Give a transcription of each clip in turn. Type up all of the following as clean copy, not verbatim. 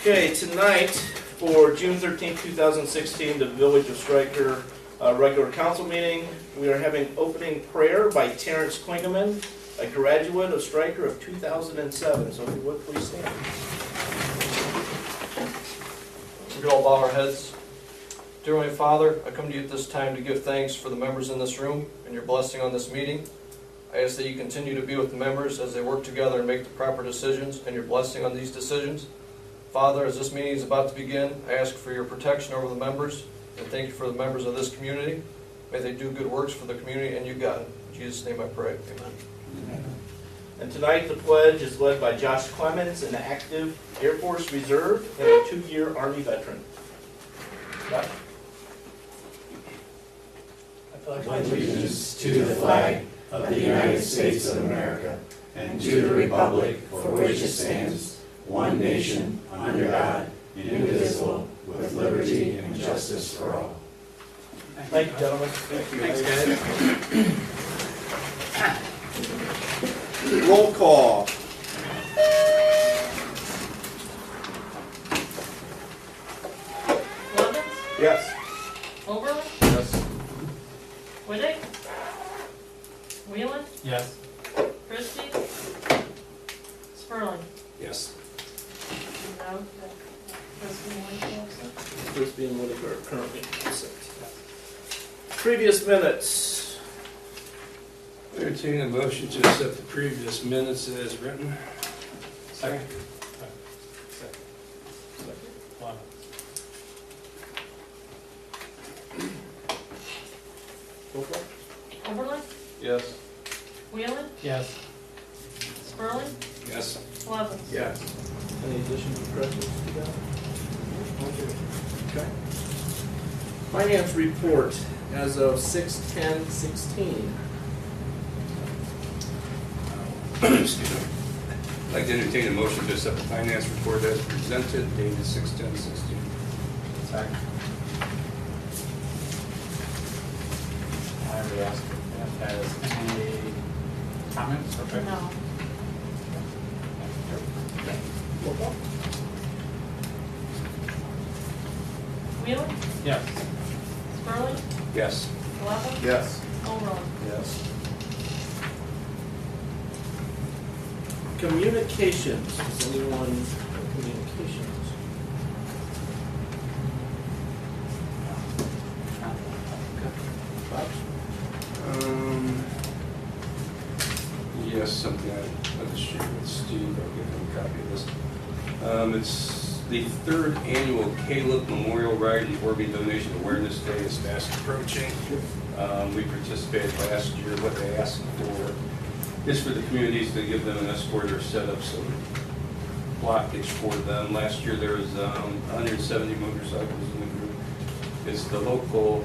Okay, tonight for June 13th, 2016, the Village of Stryker regular council meeting, we are having opening prayer by Terrence Klingeman, a graduate of Stryker of 2007. So if you would, please stand. We could all bow our heads. Dear Heavenly Father, I come to you at this time to give thanks for the members in this room and your blessing on this meeting. I ask that you continue to be with the members as they work together and make the proper decisions and your blessing on these decisions. Father, as this meeting is about to begin, I ask for your protection over the members and thank you for the members of this community. May they do good works for the community and you, God. In Jesus' name I pray. Amen. And tonight the pledge is led by Josh Clemens, an active Air Force Reserve and a 2-year Army veteran. Josh? I pledge allegiance to the flag of the United States of America and to the republic for which it stands, one nation, under God, indivisible, with liberty and justice for all. Thank you, gentlemen. Thank you. Thanks, guys. Roll call. Lovins, Yes. Oberlin, Yes. Whittick, Wheelan, Yes. Christie, Sperling. Yes. No, Christie White absent. Frisbee and Whitaker are currently absent. Previous minutes. Entertain a motion to accept the previous minutes as written. Second. Roll call. Oberlin, Yes. Wheelan, Yes. Sperling, Yes. Lovins. Yes. Any additions or corrections to that? Okay. Finance report as of 6/10/16. Excuse me. I'd like to entertain a motion to accept the finance report as presented, dated 6/10/16. Second. I already asked if that has any comments or questions? No. Roll call. Wheelan, Yes. Sperling, Yes. Lovins. Yes. Oberlin. Yes. Communications. Does anyone have communications? Bob? Yes, something I'll just share with Steve. I'll give him a copy of this. It's the third annual Caleb Memorial Ride and Orby Donation Awareness Day is fast approaching. We participated last year. What they asked for is for the communities to give them an escort or set up some blockage for them. Last year there was 170 motorcycles in the group. It's the local,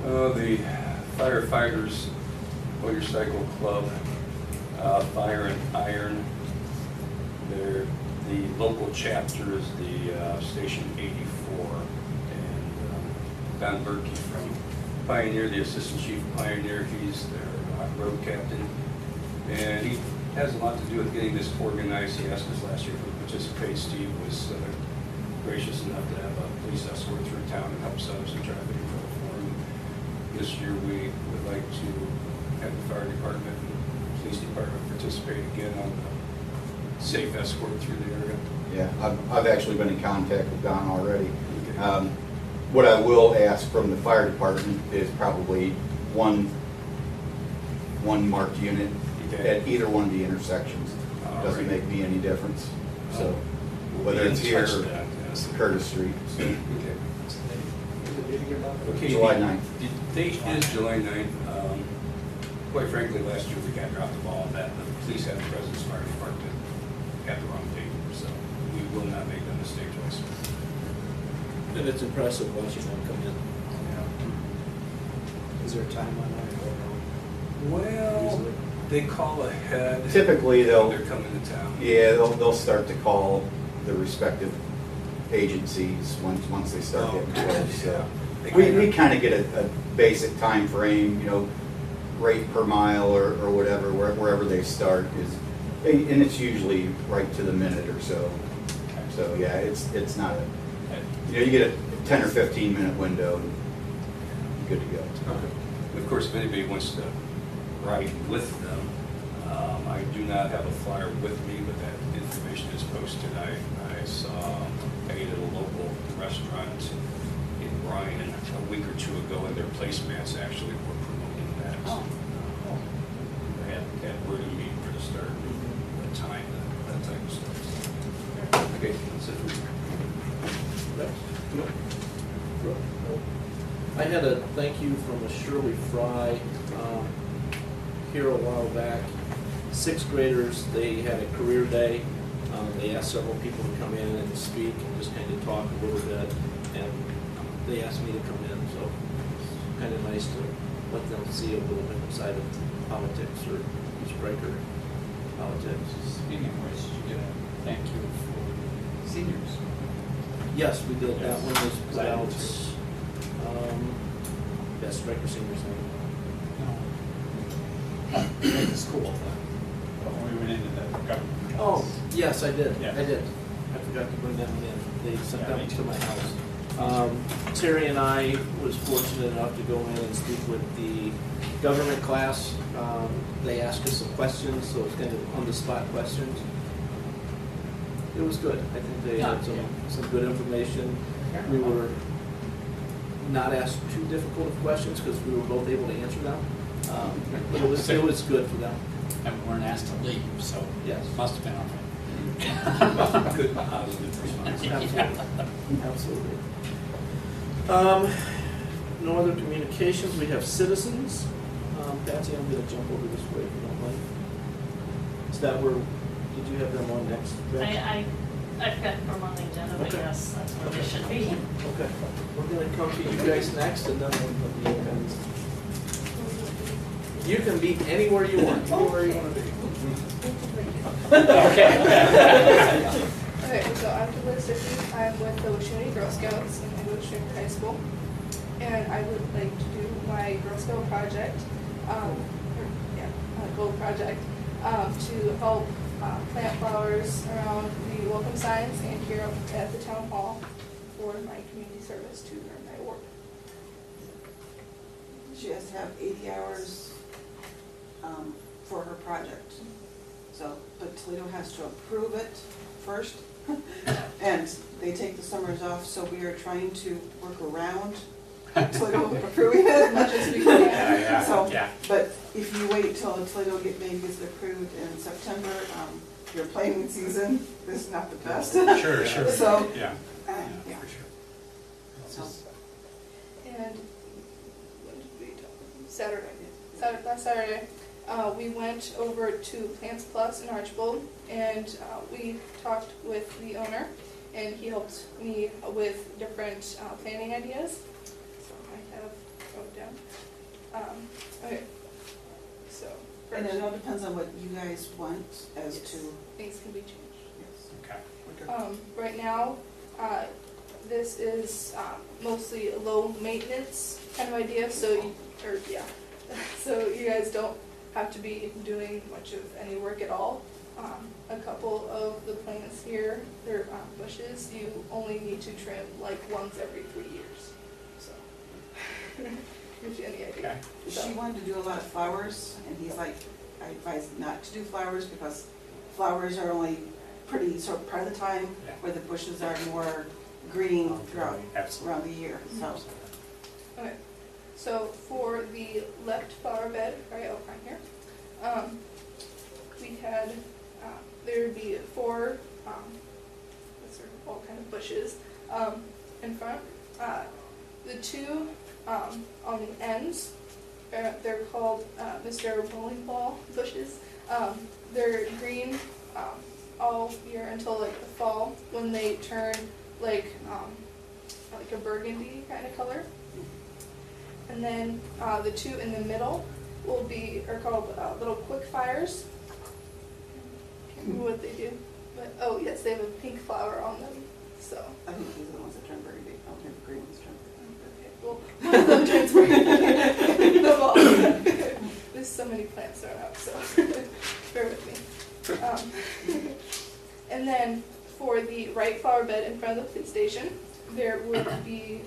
the firefighters motorcycle club, Fire and Iron. They're, the local chapter is the Station 84, and Don Berkey from Pioneer, the assistant chief of Pioneer, he's their road captain, and he has a lot to do with getting this organized. He asked us last year if we participate. Steve was gracious enough to have a police escort through town and help set up some traffic control for him. This year we would like to have the fire department and police department participate again on the safe escort through the area. Yeah, I've actually been in contact with Don already. What I will ask from the fire department is probably one marked unit at either one of the intersections. Doesn't make me any difference. So whether it's here or Curtis Street. So. Okay, July 9th. The date is July 9th. Quite frankly, last year we got dropped the ball on that. The police had a presence, fire department had the wrong date, so we will not make that mistake twice. And it's impressive watching them come in. Is there a time on that? Well, they call ahead. Typically they'll, They're coming to town. yeah, they'll start to call the respective agencies once they start getting close. So we kind of get a basic time frame, you know, rate per mile or whatever, wherever they start is And it's usually right to the minute or so. So, yeah, it's not a, you get a 10 or 15 minute window and you're good to go. Of course, if anybody wants to ride with them, I do not have a flyer with me, but that information is posted. I saw, I ate at a local restaurant in Bryan a week or two ago, and their placemats actually were promoting that. They had where to meet for the start, the time, that type of stuff. Okay, that's it. I had a thank you from a Shirley Fry here a while back. Sixth graders, they had a career day. They asked several people to come in and speak and just kind of talk a little bit. And they asked me to come in, so it's kind of nice to let them see a little bit side of politics or icebreaker politics. Speaking of which, did you get a thank you for seniors? Yes, we did. That one was put I did out. too. Yeah, Striker Seniors Night. No. At the school, but when we went into the government. Oh, yes, I did. Yeah. I did. I forgot to bring them in. They sent Yeah, them me to too. my house. Terry and I was fortunate enough to go in and speak with the government class. They asked us some questions, so it's kind of on-the-spot questions. It was good. I think they had some good information. We were not asked too difficult of questions because we were both able to answer them. But it was good for them. And we weren't asked to leave, so Yes. must have been all right. Good positive response. Absolutely. No other communications. We have citizens. Patsy, I'm going to jump over this way if you don't mind. Is that where, did you have them on next? Rex? I forgot to put them on the agenda, but Okay. yes, that's where they should be. Okay. We're going to come to you guys next, and then we'll you can be anywhere you want. Anywhere you want to be. Okay. Okay, so I'm Douglas Siffy. I'm with the Washington Girl Scouts, and I go to Stringer High School. And I would like to do my Girl Scout project, gold project, to help plant flowers around the welcome signs and here at the town hall for my community service to earn my award. She has to have 80 hours for her project. So, but Toledo has to approve it first. And they take the summers off, so we are trying to work around Toledo approving it as much as we can. So, but if you wait till Toledo maybe gets it approved in September, your planting season is not the best. Sure. So, Yeah. yeah. For sure. So, And when did we talk? Last Saturday, we went over to Plants Plus in Archbold, and we talked with the owner, and he helped me with different planning ideas. So I have wrote down. Okay. So and first, it all depends on what you guys want as to, things can be changed. yes. Okay. Right now, this is mostly a low maintenance kind of idea, so so you guys don't have to be doing much of any work at all. A couple of the plants here, they're bushes, you only need to trim like once every 3 years. So, gives you any idea. Okay. She wanted to do a lot of flowers, and he's like, I advise not to do flowers because flowers are only pretty sort of part of the time, Yeah. where the bushes are more green throughout Absolutely. around the year. So Okay, so for the left flower bed, right out front here, we had, there would be 4, these are all kind of bushes, in front. The 2 on the ends, they're called Mr. Bowling Ball bushes. They're green all year until like the fall, when they turn like a burgundy kind of color. And then the 2 in the middle are called little quick fires. Can't remember what they do, but oh yes, they have a pink flower on them. So I think these are the ones that turn burgundy. I don't think the green ones turn burgundy. okay, well, one of them turns burgundy. There's so many plants thrown out, so bear with me. And then for the right flower bed in front of the police station, there would be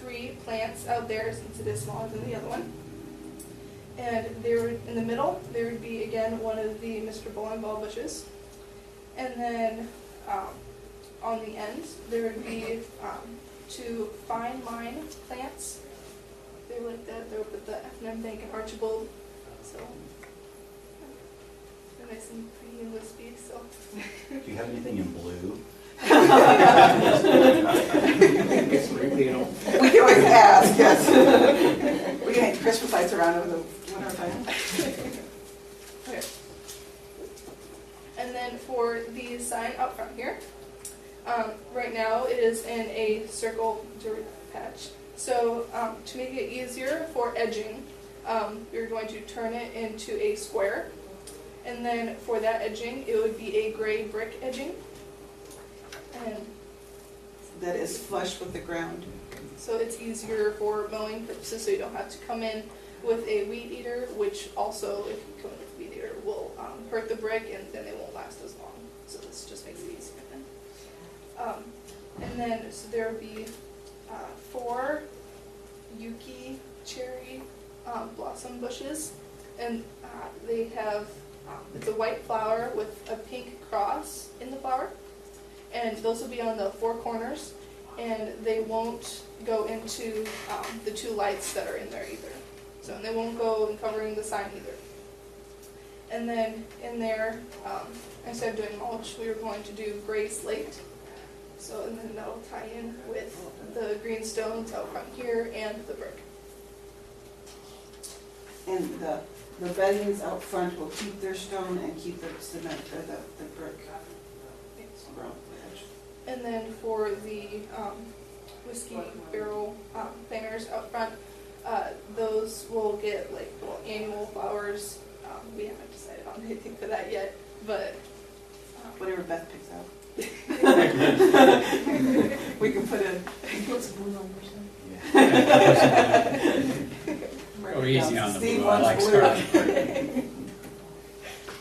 3 plants out there since it is smaller than the other one. And there would, in the middle, there would be again one of the Mr. Bowling Ball bushes. And then on the ends, there would be 2 fine line plants. They're like that. They're up at the F&M Bank in Archibald. So they're nice and pretty and wispy. So. Do you have anything in blue? We can always ask, yes. We can hang Christmas lights around over the winter time. Okay. And then for the sign up front here, right now it is in a circle dirt patch. So to make it easier for edging, we're going to turn it into a square. And then for that edging, it would be a gray brick edging. And That is flush with the ground. so it's easier for mowing purposes, so you don't have to come in with a weed eater, which also, if you come in with a weed eater, will hurt the brick and then they won't last as long. So this just makes it easier then. And then, so there would be 4 Yuki cherry blossom bushes, and they have, it's a white flower with a pink cross in the flower, and those will be on the 4 corners, and they won't go into the 2 lights that are in there either. So, and they won't go in covering the sign either. And then in there, instead of doing mulch, we were going to do gray slate. So, and then that'll tie in with the green stones out front here and the brick. And the beddings out front will keep their stone and keep the cement, or the brick. Brown edge. And then for the whiskey barrel bangers out front, those will get like little annual flowers. We haven't decided on anything for that yet, but Whatever Beth picks out. We can put in. Put some blue on or something. Go easy on the Steve blue, I like wants blue. starting.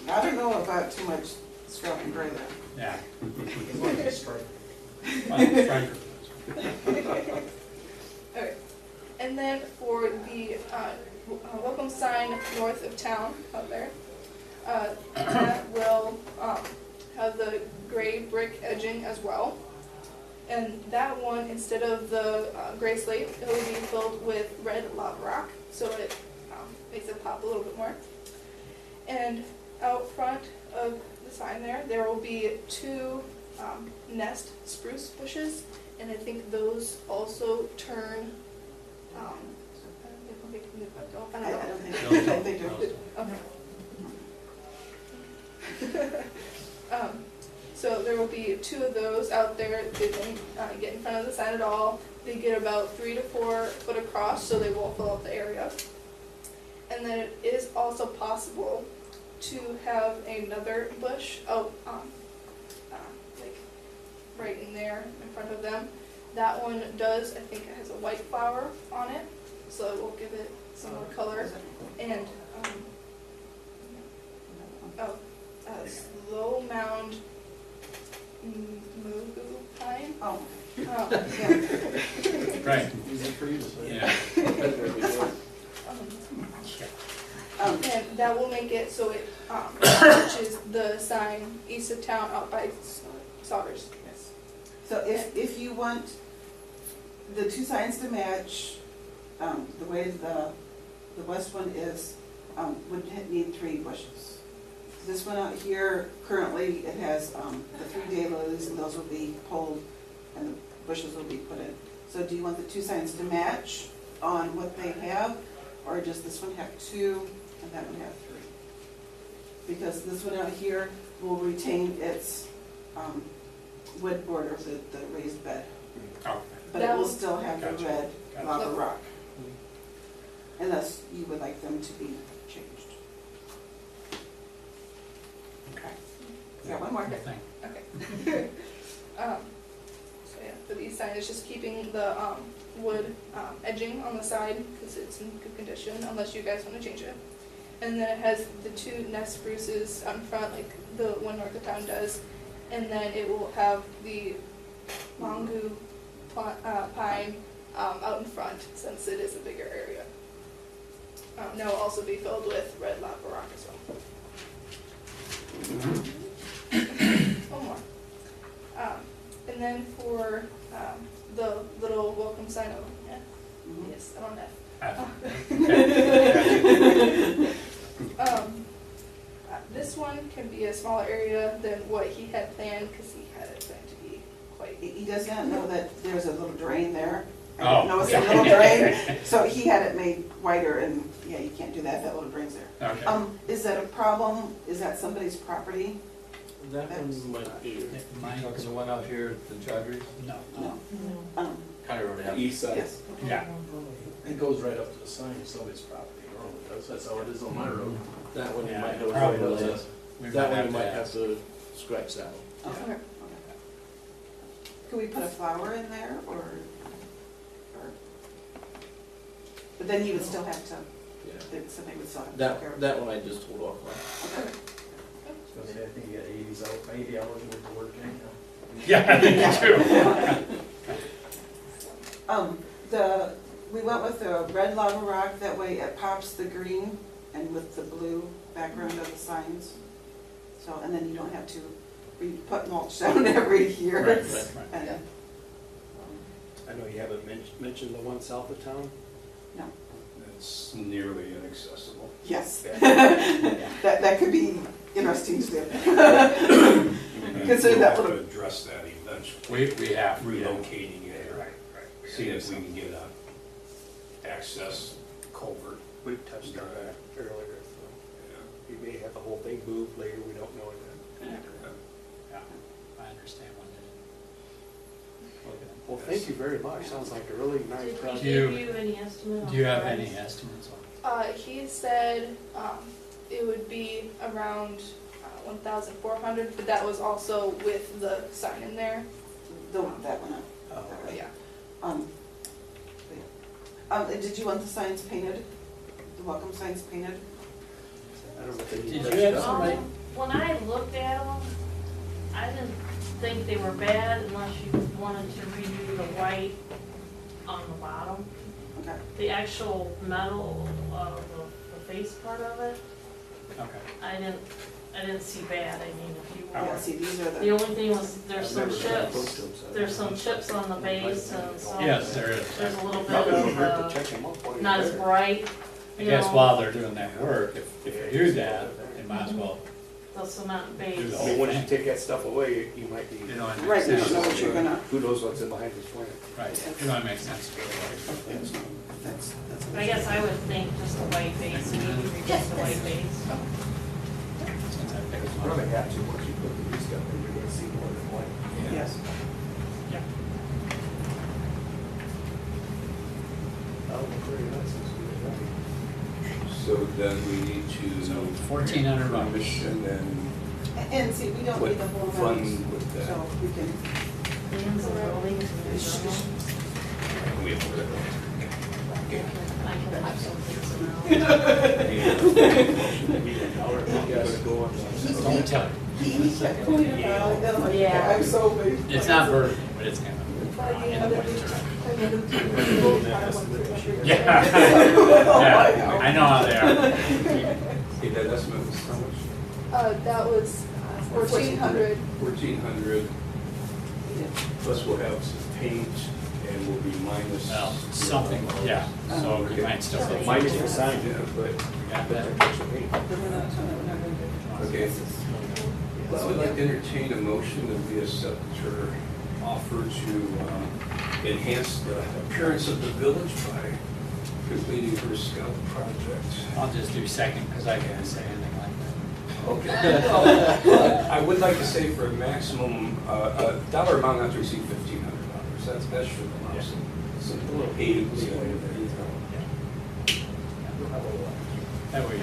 I don't know about too much scarlet and gray there. Yeah. okay. And then for the welcome sign north of town out there, that will have the gray brick edging as well. And that one, instead of the gray slate, it will be filled with red lava rock, so it makes it pop a little bit more. And out front of the sign there will be 2 nest spruce bushes, and I think those also turn. I don't know. I don't think do. Okay. So there will be 2 of those out there. They don't get in front of the sign at all. They get about 3 to 4 foot across, so they won't fill up the area. And then it is also possible to have another bush out, like right in there in front of them. That one does, I think it has a white flower on it, so it will give it some more color. And slow mound mugu pine. Oh, Yeah. Right. Easy for you to say. Yeah. And that will make it so it matches the sign east of town out by Sodders. Yes. so if you want the 2 signs to match, the way the west one is, would need 3 bushes. This one out here, currently, it has the 3 daylilies, and those will be pulled, and the bushes will be put in. So do you want the 2 signs to match on what they have, or does this one have 2 and that one have 3? Because this one out here will retain its wood border, the raised bed, Oh, but it will still have the Gotcha. red Gotcha. lava rock. Unless you would like them to be changed. Okay. Got one more. thing. Okay. So yeah, for the east side, it's just keeping the wood edging on the side because it's in good condition, unless you guys want to change it. and then it has the 2 nest spruces out in front, like the one north of town does, and then it will have the mongoose pine out in front, since it is a bigger area. And it will also be filled with red lava rock as well. One more. And then for the little welcome sign, oh, yeah, Mhm. yes, I'm on F. This one can be a smaller area than what he had planned, because he had it planned to be quite. He does not know that there's a little drain there. I Oh. didn't know it's a little drain, so he had it made wider, and yeah, you can't do that, that little drain's there. Okay. Is that a problem? Is that somebody's property? That one might be. Talking the one out here at the Chargers? No. No. County Road F. East side. Yes. Yeah. It goes right up to the sign of somebody's property, normally does, that's how it is on my road. That one you Yeah, might have. probably. We That one you to might ask. have to scratch that one. Okay. Could we put a flower in there, or? But then you would still have to, somebody would still have to take care of it. That one I just told off on. Okay. I think you got 80 hours worth of work anyhow. Yeah, I think you do. We went with the red lava rock, that way it pops the green and with the blue background of the signs. So, and then you don't have to put mulch down every year. Right. And, I know you haven't mentioned the one south of town? no, It's nearly inaccessible. yes. That could be interesting to do. Consider that We'll have little- to address that eventually. We have. Relocating it, Right. see if we can get a access culvert. We touched on that earlier, so you may have the whole thing moved later, we don't know yet. Yeah, I understand what Well, thank you very much, sounds like a really nice Did he project. give you any estimate on Do you have price? any estimates on? He said it would be around 1,400, but that was also with the sign in there. that one up. Oh, But yeah. Did you want the signs painted? The welcome signs painted? I don't know if they Did need you that have stuff. somebody- When I looked at them, I didn't think they were bad unless you wanted to redo the white on the bottom. Okay. The actual metal of the face part of it, Okay. I didn't see bad. I mean, if you Yeah, were, see, these are the the, only thing was there's some I've never been close chips. to them, so- There's some chips on the base and some. Yes, there is. There's a little bit Probably wouldn't of, hurt to check them up while you're not as there. bright. I you guess know, while they're doing that work, if you do that, you might as well the cement do base. the I whole mean, once you thing. take that stuff away, you might be, You know, it right, makes you don't know sense. what you're gonna, who knows what's in behind this plant. Right, you know, it makes sense to go like. that's. I guess I would think just a white base, maybe replace the white base. Since I picked You one. really have to, once you put the new stuff in, you're gonna see more than one. Yes. Oh, very nice, it's good, right? So then we need to. So $1,400. Permission and And see, we don't need the whole fund round, with that. so we can, Plans and buildings and journals. We have to. I can have some things around. Maybe $1, you gotta go on. Don't tell you. Yeah. I'm so big. It's not vertical, but it's kind of. Yeah. Yeah, I know how they are. Okay, that estimate was how much? That was 1,400. 1,400, plus we'll have some paint and we'll be minus. Well, something, yeah, so we might still. So minus the sign, Yeah, but, We got that. okay. Well, I'd like to entertain a motion that we accept her offer to enhance the appearance of the village by completing her scout project. I'll just do second, because I can't say anything like Okay. I would like to say for a maximum, dollar amount not to exceed $1,500. That should allow some little aid. that. That way.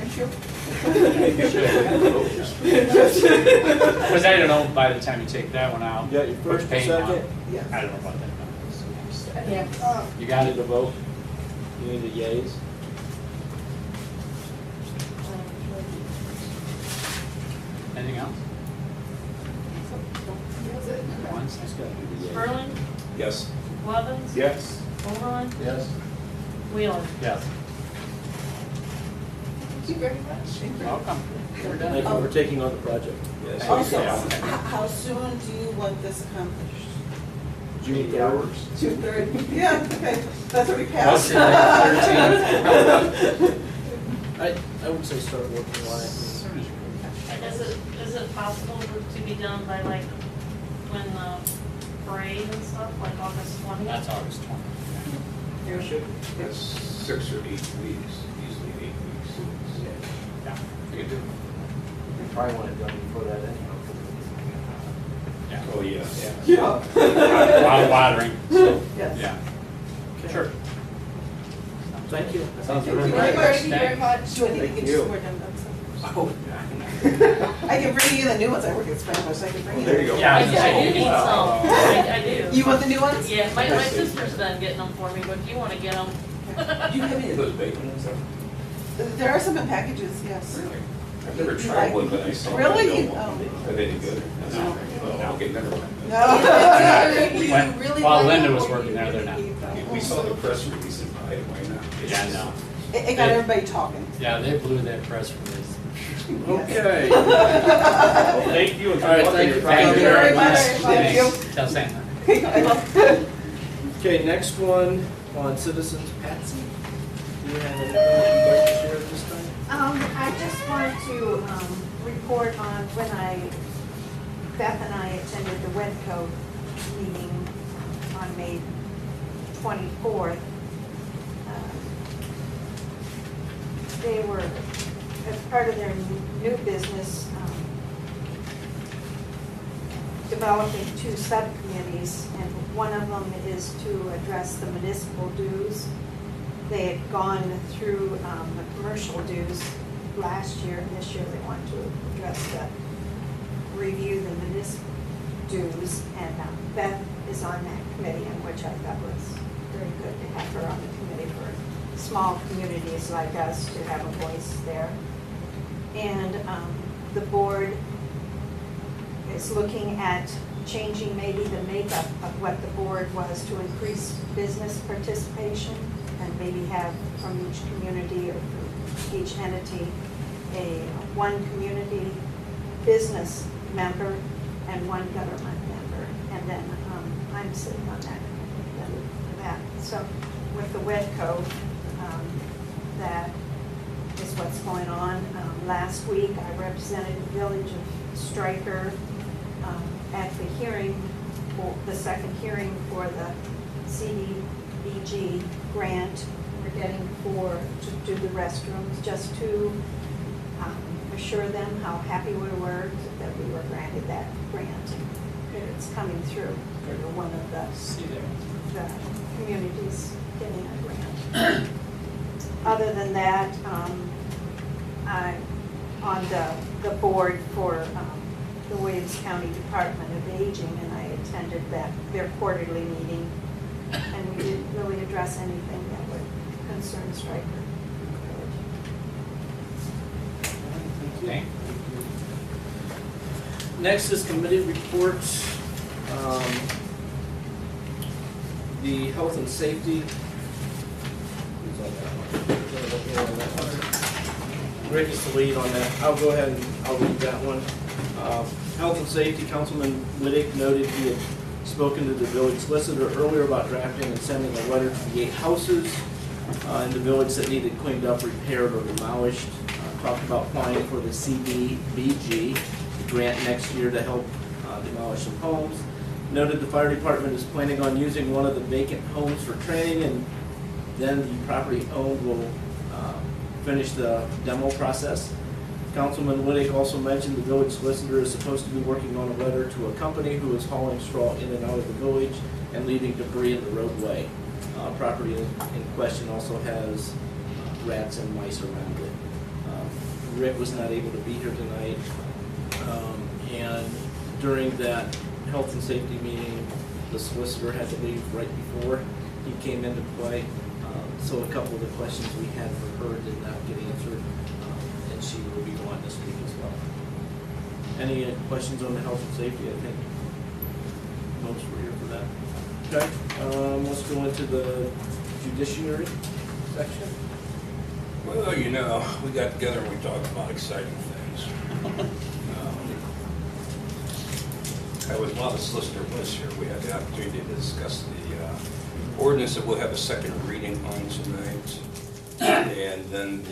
Because I don't know, by the time you take that one out. You got your put first and paint on, second? Yes. I don't know about that. Yeah. You got Need it? to vote? You need the yays? Anything else? That's it. Once, that's good. Sperling, Yes. Levens, Yes. Overland, Yes. Wheeler. Yes. Thank you very much. Welcome. We're done. Thank you for taking on the project. Yes. Also, Yeah. how soon do you want this accomplished? June 3rd. June 3rd? Yeah, okay, that's already passed. I would say start working on it. Is it possible to be done by like when the parade and stuff, like August 20th? That's August 20th. That's 6 or 8 weeks, easily 8 weeks. Yeah. You can do it. We probably want it done before that anyhow. Yeah. Oh, yes. Yeah. A lot of watering, so, Yes. yeah. Okay. Sure. Thank you. Sounds Thank good. you very much. Do I need to get you sworn in? Oh, I can bring you the new ones, I work at Spanish, I can bring you. there you go. Yeah, I do need some, I do. You want the new ones? Yeah, my sister's done getting them for me, but if you wanna get them. Do you have any of those bacon and stuff? There are some in packages, yes. Really? I've never tried one, but I saw them. Really? Are they any good? No. Oh, okay, never mind. No. While Linda was working there, they're not. We saw the press release and why not? Yeah, no. It got everybody talking. Yeah, they blew that press release. Okay. Well, thank you. And All right, good luck in thank your you project. very much. Thank Thank Tell Santa. Okay, next one on citizens, Patsy. Do you have anything that you'd like to share at this time? I just wanted to report on when Beth and I attended the WEDCO meeting on May 24th. They were, as part of their new business, developing 2 subcommittees, and one of them is to address the municipal dues. They had gone through the commercial dues last year, and this year they want to address review the municipal dues, and Beth is on that committee, and which I thought was very good to have her on the committee for small communities like us to have a voice there. And the board is looking at changing maybe the makeup of what the board was to increase business participation, and maybe have from each community or from each entity one community business member and one government member. And then I'm sitting on that. So with the WEDCO, that is what's going on. Last week, I represented the village of Stryker at the hearing, the second hearing for the CDBG grant we're getting to do the restrooms, just to assure them how happy we were that we were granted that grant. That it's coming through. We were one of the communities getting a grant. Other than that, I'm on the board for the Williams County Department of Aging, and I attended their quarterly meeting, and we didn't really address anything that would concern Stryker Village. Thank Next is committee reports. The health and safety. Who's on that one? Rick is the lead on that. I'll go ahead and I'll read that one. Health and safety, Councilman Whittick noted he had spoken to the village solicitor earlier about drafting and sending a letter to the 8 houses in the village that needed cleaned up, repaired, or demolished. Talked about applying for the CDBG grant next year to help demolish some homes. Noted the fire department is planning on using one of the vacant homes for training, and then the property owned will finish the demo process. Councilman Whittick also mentioned the village solicitor is supposed to be working on a letter to a company who is hauling straw in and out of the village and leaving debris in the roadway. Property in question also has rats and mice around it. Rick was not able to be here tonight, and during that health and safety meeting, the solicitor had to leave right before he came into play. So a couple of the questions we had for her did not get answered, and she will be gone this week as well. Any questions on the health and safety? I think most were here for that. Okay, let's go into the judiciary section. Well, you know, we got together and we talked about exciting things. While the solicitor was here, we had the opportunity to discuss the ordinance that we'll have a second reading on tonight. And then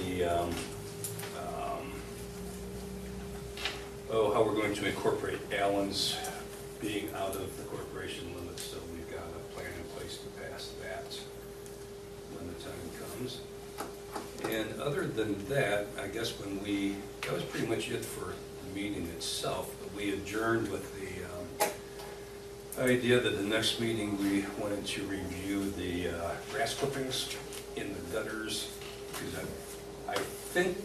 how we're going to incorporate Allen's being out of the corporation limits, so we've got a plan in place to pass that when the time comes. And other than that, I guess that was pretty much it for the meeting itself, but we adjourned with the idea that the next meeting we wanted to review the grass clippings in the gutters, because I think,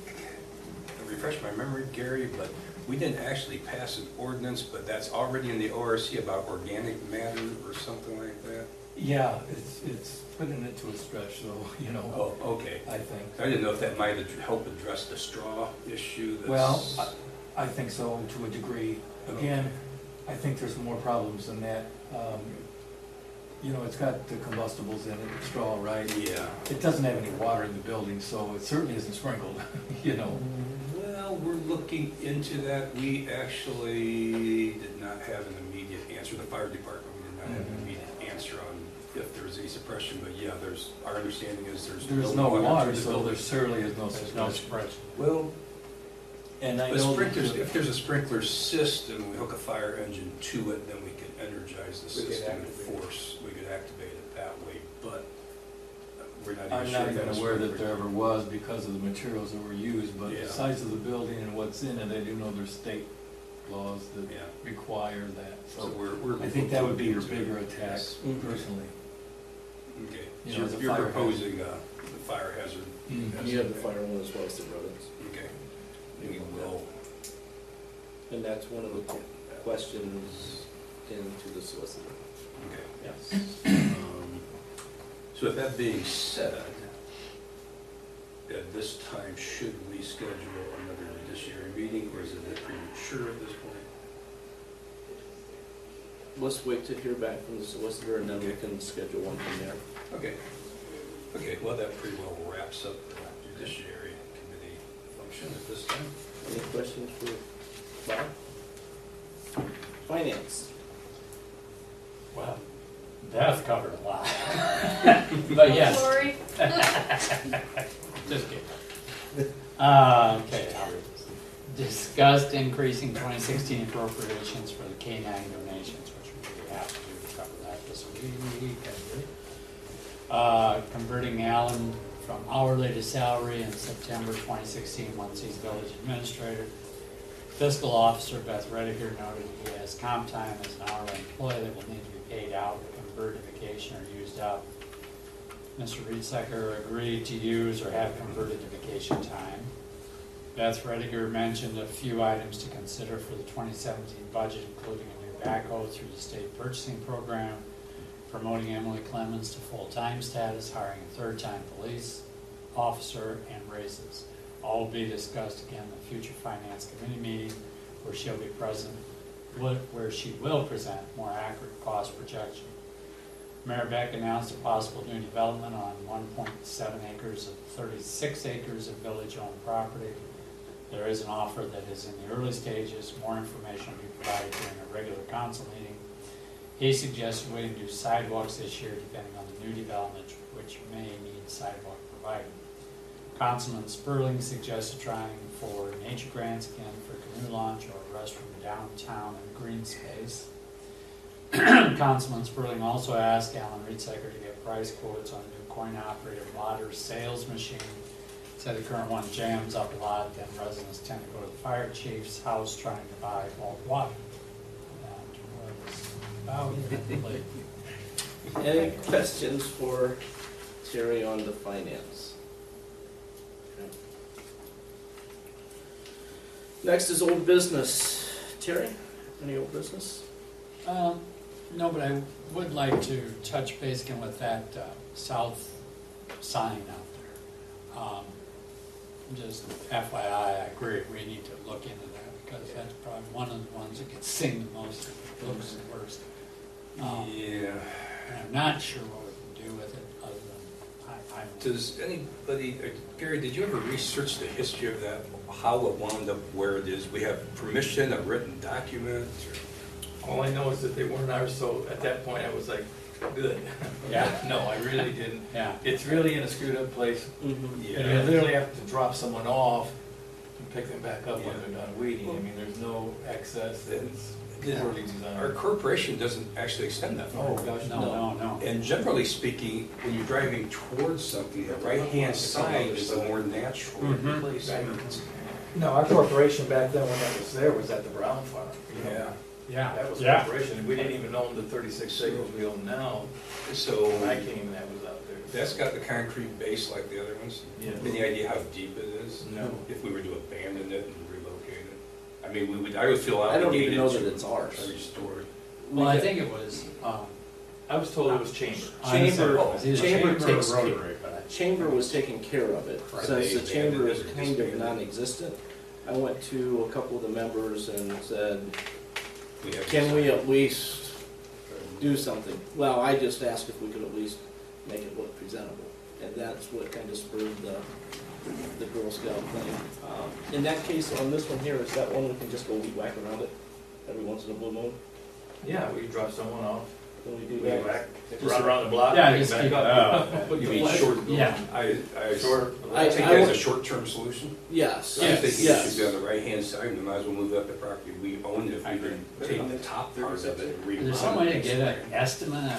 refresh my memory, Gary, but we didn't actually pass an ordinance, but that's already in the ORC about organic matter or something like that. Yeah, it's putting it to a stretch, though, you know. Oh, okay. I think. I didn't know if that might help address the straw issue. Well, I think so to a degree. Again, I think there's more problems than that. You know, it's got the combustibles in it, straw, right? Yeah. It doesn't have any water in the building, so it certainly isn't sprinkled, you know. Well, we're looking into that. We actually did not have an immediate answer. The fire department, we did not have an immediate answer on if there was a suppression, but yeah, our understanding is There's no water, to the so building. there certainly is no suppression. Well, And I the know sprinklers, that if there's a sprinkler system, we hook a fire engine to it, then we can energize the We can system and activate it. force, we could activate it that way, but we're not even I'm sure. not if even that's aware that sprinkler- there ever was because of the materials that were used, but Yeah. the size of the building and what's in it, I do know there's state laws that Yeah. require that. So So we're. I think that would be your looking bigger into it. attack, Yes. personally. Okay, You so know, as a you're fire proposing the fire hazard. Mhm. You have the fire one as well as the rodents. Okay, we will. And that's one of the questions into the solicitor. Okay. Yes. So with that being said, at this time, should we schedule another judiciary meeting, or is it premature at this point? Let's wait to hear back from the solicitor and then we can schedule one from there. Okay. Okay, well, that pretty well wraps up the judiciary committee function at this time. Any questions for Bob? Finance. Well, Beth covered a lot. But yes, Lori? just kidding. Okay, discussed increasing 2016 appropriations for the K-9 donations, which we have to do to cover that this week. Converting Allen from hourly to salary in September 2016 once he's village administrator. Fiscal officer Beth Rediger noted he has comp time as an hourly employee that will need to be paid out if converted to vacation or used up. Mr. Riedsecker agreed to use or have converted to vacation time. Beth Rediger mentioned a few items to consider for the 2017 budget, including a new backhoe through the state purchasing program, promoting Emily Clemens to full-time status, hiring a third-time police officer, and raises. All will be discussed again in the future finance committee meeting where she'll be present, where she will present more accurate cost projection. Mayor Beck announced a possible new development on 1.7 acres of 36 acres of village-owned property. There is an offer that is in the early stages. More information will be provided during a regular council meeting. He suggested waiting to do sidewalks this year depending on the new development, which may need sidewalk provided. Councilman Sperling suggested trying for nature grants again for canoe launch or a restroom downtown in green space. Councilman Sperling also asked Alan Riedsecker to get price quotes on a new coin-operated water sales machine. Said the current one jams up a lot, then residents tend to go to the fire chief's house trying to buy bulk water. That was about it. Any questions for Terry on the finance? Okay. Next is old business. Terry, any old business? No, but I would like to touch base again with that south sign out there. Just FYI, I agree, we need to look into that because that's probably one of the ones that gets sing the most, it looks the worst. Yeah. And I'm not sure what we can do with it, other than, I don't. Does anybody, Gary, did you ever research the history of that? How it wound up where it is? We have permission, a written document? All I know is that they weren't ours, so at that point I was like, good. Yeah. No, I really didn't. Yeah. It's really in a screwed up place. Mhm. And you literally have to drop someone off and pick them back up when they're done weeding. I mean, there's no excess, it's poorly Our designed. corporation doesn't actually extend that far. Oh, gosh, No. And generally speaking, when you're driving towards something, the right-hand side is a more natural Mhm. place. No, our corporation back then, when that was there, was at the Brown Farm. you know. Yeah, Yeah. That was a Yeah. corporation, and we didn't even own the 36 acres we own now. so When I came, that was out there. that's got the concrete base like the other ones. Yeah. Any idea how deep it is? No. If we were to abandon it and relocate it? I mean, I would feel I don't obligated even know to that it's ours. restore it. Well, I think it was, I was told it was chamber. Chamber- it was either Chamber Chamber or takes care- Rotary, but Chamber was taking care of it. Right. Since the They chamber abandoned is it or kind of disbanded it. non-existent, I went to a couple of the members and said, We have can we at least do something? Well, I just asked if we could at least make it look presentable, and that's what kind of spurred the Girl Scout thing. In that case, on this one here, is that one we can just go weed whack around it every once in a blue moon? Yeah, we drop someone off, Can we do we that? whack, run around the block. Yeah, pick just back keep- up. Put You the mean flag- short? Yeah. I Short. I- take I that as would- a short-term solution. Yes. I think it Yes. should be on the right-hand side, we might as well move up the property we own it if we can take the top part of it and is remodel there some way to it. get an estimate?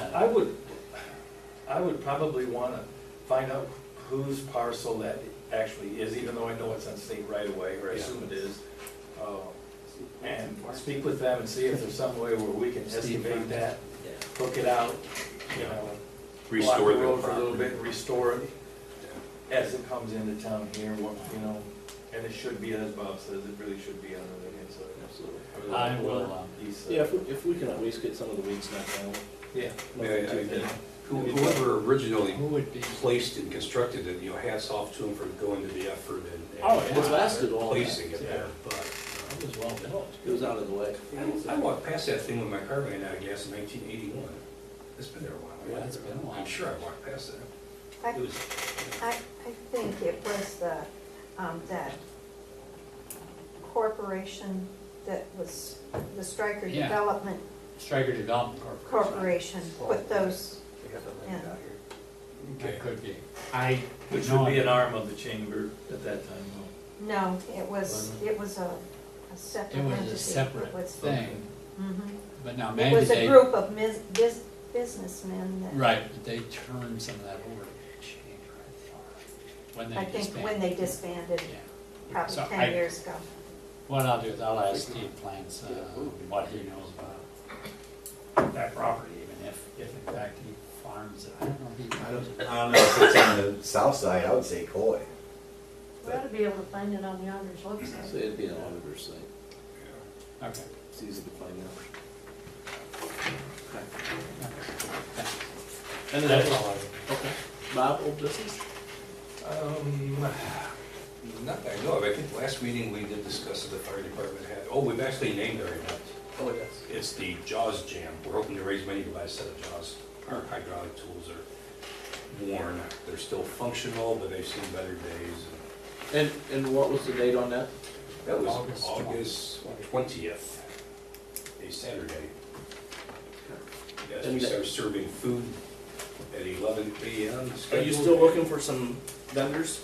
I would probably wanna find out whose parcel that actually is, even though I know it's on state right away, or I assume it is. And speak with them and see if there's some way where we can estimate that, hook it out, you know, block the Restore the road for a little property. bit, and restore it as it comes into town here, you know, and it should be, as Bob says, it really should be on the inside. Absolutely. I will, East side. Yeah, if we can at least get some of the weeds knocked down. Yeah. nothing too Yeah, big. Whoever originally who would be? placed and constructed it, hats off to them for going to the effort and. Oh, yeah. It's lasted all that. Placing it there, but. It was well built. It was out of the way. I walked past that thing when my car ran out of gas in 1981. It's been there a while. Yeah, it's been a while. I'm sure I walked past it. I, It was, I think it was that corporation that was, the Stryker Yeah. Development Stryker Development Corporation. Corporation put those, We have the land out here. okay. That could be. I Which know would be it- an arm of the chamber at that time, no, it was a separate It entity. was a separate It was- thing, Mhm. but now It maybe was a they, group of businessmen that. right, but they turned some of that over to the chamber, I thought, when I they think when disbanded. they disbanded, Yeah. probably So 10 years ago. What I'll do is I'll ask Steve Plants, what he knows about that property, even if in fact he farms it. I don't know if he farms it. I don't know if it's on the south side, I would say Coy. We ought to be able to find it on the auditor's So website. it'd be an auditor's site. Okay. It's easy to find out. And That's then, all I. okay. Bob, old business? Not that I know of. I think last meeting we did discuss that the fire department had, we've actually named our event. Oh, yes. It's the Jaws Jam. We're hoping to raise money to buy a set of Jaws. Our hydraulic tools are worn. They're still functional, but they've seen better days. And what was the date on that? That was August August 20th, a Saturday. Yes, And we that- start serving food at 11 a.m. Are you still looking for some vendors?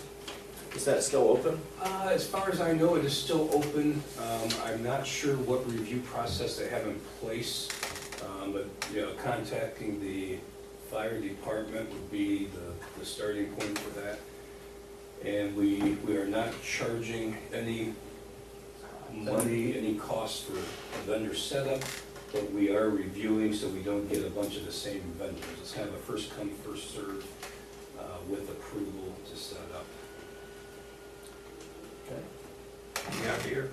Is that still open? As far as I know, it is still open. I'm not sure what review process they have in place, but, you know, contacting the fire department would be the starting point for that. And we are not charging any money, any cost for a vendor setup, but we are reviewing so we don't get a bunch of the same vendors. It's kind of a first come, first served, with approval to set up. Okay. Yeah, beer.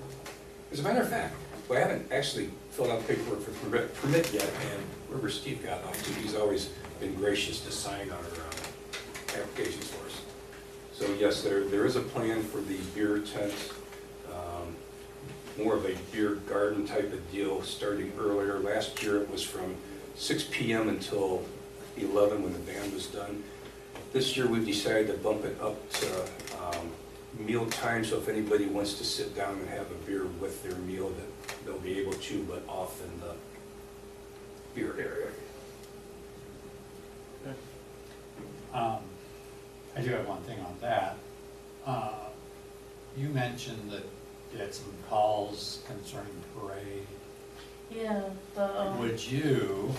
As a matter of fact, we haven't actually filled out paperwork for permit yet, and wherever Steve got off to, he's always been gracious to sign our applications for us. So yes, there is a plan for the beer tent. more of a beer garden type of deal, starting earlier. Last year it was from 6 PM until 11 when the band was done. This year we've decided to bump it up to meal time, so if anybody wants to sit down and have a beer with their meal, that they'll be able to, but off in the beer area. I do have one thing on that. You mentioned that you had some calls concerning parade. Yeah, Would you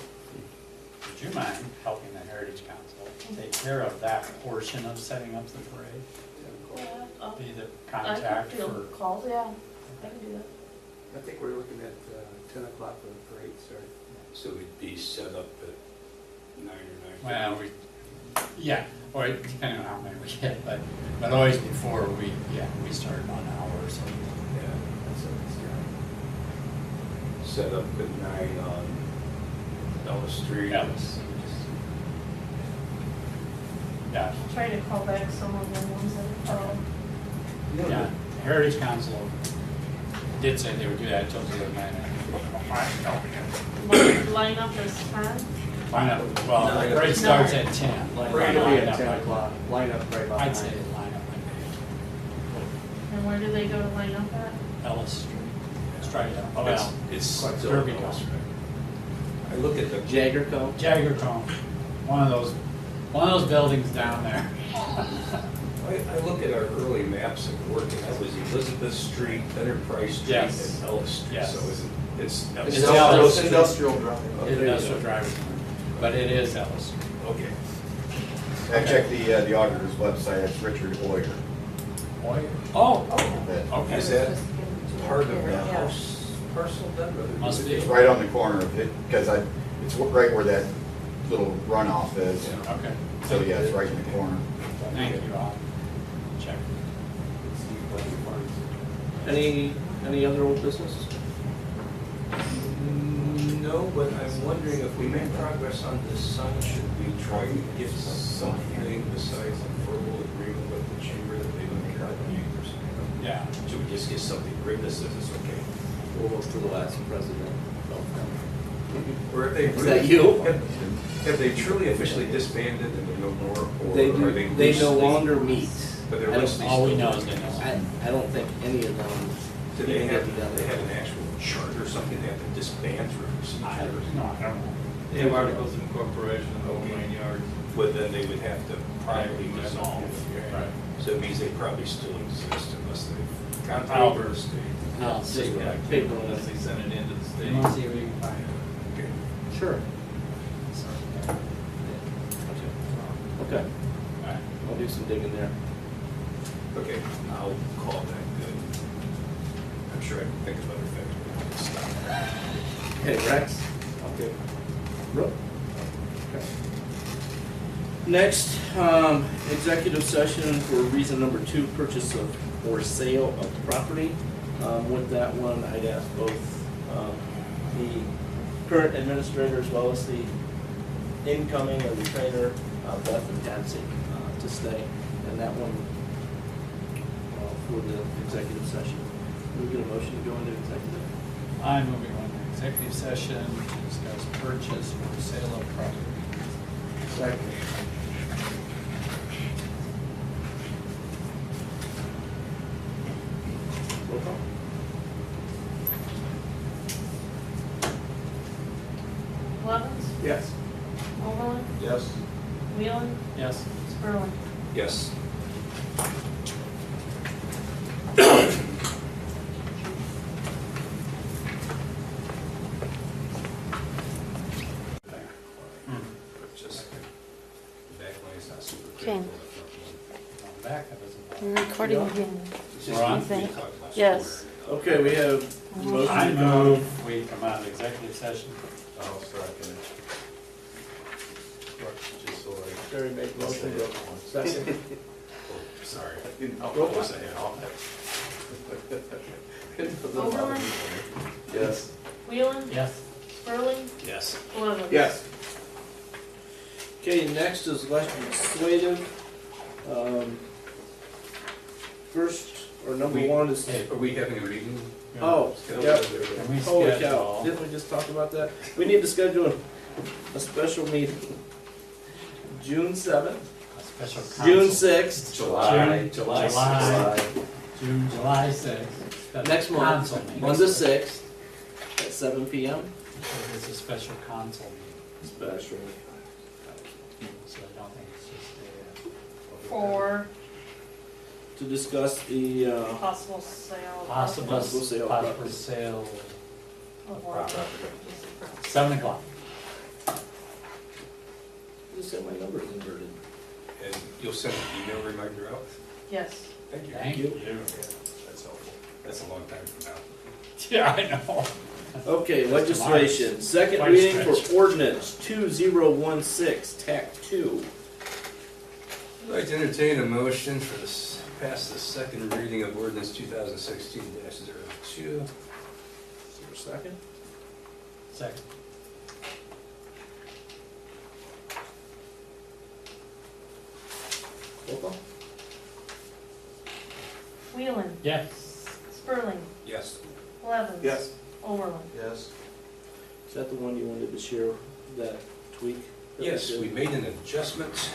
mind helping the Heritage Council take care of that portion of setting up the parade? yeah, Be the I contact can for, field calls, yeah, I can do that. I think we're looking at 10 o'clock for the parade start. So we'd be set up at 9 or 9:30. well, yeah, or depending on how many we get, but always before we start on an hour or so. Yeah, that's what it's got. Set up at 9 on Ellis Street. Ellis. Yeah, I'll try to call back some of the ones that, yeah, Heritage Council did say they would do that, I told you that night. line up as 10. Line up, well, the parade starts at 10. Parade will be Line at up 10 by- o'clock, line up right about 9. I'd say line up And where do they go to line up at? by Ellis Street. Let's try it out. Oh, Well, it's still Derby Ellis, Cone. right? I look at the Jagger Co. Jagger Cone, one of those buildings down there. I look at our early maps of working, that was Elizabeth Street, Enterprise Street, Yes. and Ellis Street, Yes. so it's. It's Ellis. Industrial drive. Industrial drivers, but it is Ellis. Okay. I checked the auditor's website, it's Richard Hoyer. Oh, That- okay. Is that part of the Yeah. house parcel then? or- Must be. It's right on the corner of it, because it's right where that little runoff is. Yeah. Okay. So yeah, it's right in the corner. Thank you, I'll check. Any other old business? No, but I'm wondering if we make progress on this sign, should we try to get something besides a verbal agreement with the chamber that they don't make out neighbors? Yeah. Should we just get something written that says it's okay? Almost to the last president. Or if they Is that you? Have they truly officially disbanded and they're no more, or They are they do, they no loosely- longer meet. But they're I don't- loosely All we still- know is they know. I don't think any of them Do they even have, get together. they have an actual charter or something they have to disband through I procedure? don't know. They have articles of incorporation, the whole 9 yards. But then they would have to privately dissolve. Right. So it means they probably still exist unless they've contacted Albert. the state. I'll see what I can Paper do. unless they send it into the state. We'll see what we can find. Okay. Sure. Okay, Alright. I'll do some digging there. Okay, I'll call that good. I'm sure I can think of other things. Okay, Rex? Okay. Brooke? Okay. Next, executive session for reason number 2, purchase of or sale of property. With that one, I'd ask both the current administrator as well as the incoming or retainer, Beth and Patsy, to stay. And that one for the executive session. Can we get a motion to go into executive? I'm moving on to executive session to discuss purchase or sale of property. Second. Roll call. Levens, Yes. Overland, Yes? Wheeling, Yes. Sperling. Yes. Just, the back line's not super Okay. critical. the front one. Back, that doesn't. Recording again. It's just We're on? we talked about Yes. square. Okay, we have motion I to go. move, we come out of executive session. I'll second it. Just so I. Terry make a motion to go. Second. Oh, sorry. Roll call. Overland, Yes. Wheeling, Yes. Sperling, Yes. Levens. Yes. Okay, next is legislative. First, or number one is, Are we having a meeting Oh, Schedule yep. it. Can we Holy cow, schedule? didn't we just talk about that? We need to schedule a special meeting. June 7th, A special June council. 6th, July July. 6th. June, July 6th. special next month, council meeting. on the 6th, at 7 PM. It's a special council meeting, Special. so I don't think it's just a For To discuss the, possible sale. of possible, Possible sale of possible property. sale, Of what? 7 o'clock. just said my number is inverted. And you'll send an email reminder out? Yes. Thank you. Thank you. That's helpful. That's a long time from now. Yeah, I know. Okay, Mr. legislation, second Quite a reading stretch. for ordinance 2016, TAC 2. I'd like to entertain a motion for this, pass the second reading of ordinance 2016-02. Is there a second? Second. Roll call? Wheeling. Yes. Sperling. Yes. Levens. Yes. Overland. Yes. Is that the one you wanted to share, that tweak? that Yes, did? we made an adjustment.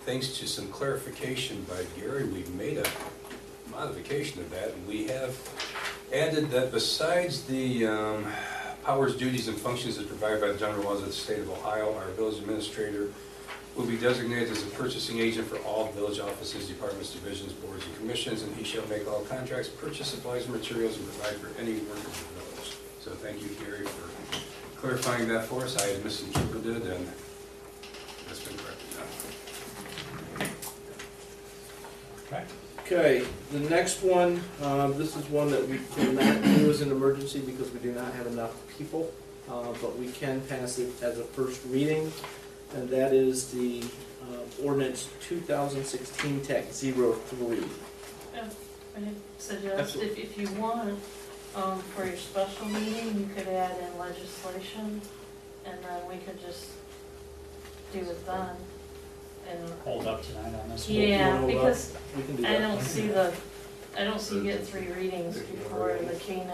Thanks to some clarification by Gary, we made a modification of that. And we have added that besides the powers, duties, and functions as provided by the general laws of the state of Ohio, our village administrator will be designated as a purchasing agent for all village offices, departments, divisions, boards, and commissions, and he shall make all contracts, purchase supplies and materials, and provide for any work of the village. So thank you, Gary, for clarifying that for us. I had misinterpreted, and that's been corrected now. Okay. Okay, the next one, this is one that we cannot do as an emergency because we do not have enough people, but we can pass it as a first reading, and that is the ordinance 2016 TAC 03. I suggest Absolutely. if you want, for your special meeting, you could add in legislation, and then we could just do it then. And, Hold up tonight on this one. yeah, hold up? because We can do I that. don't see you get 3 readings before the K-9.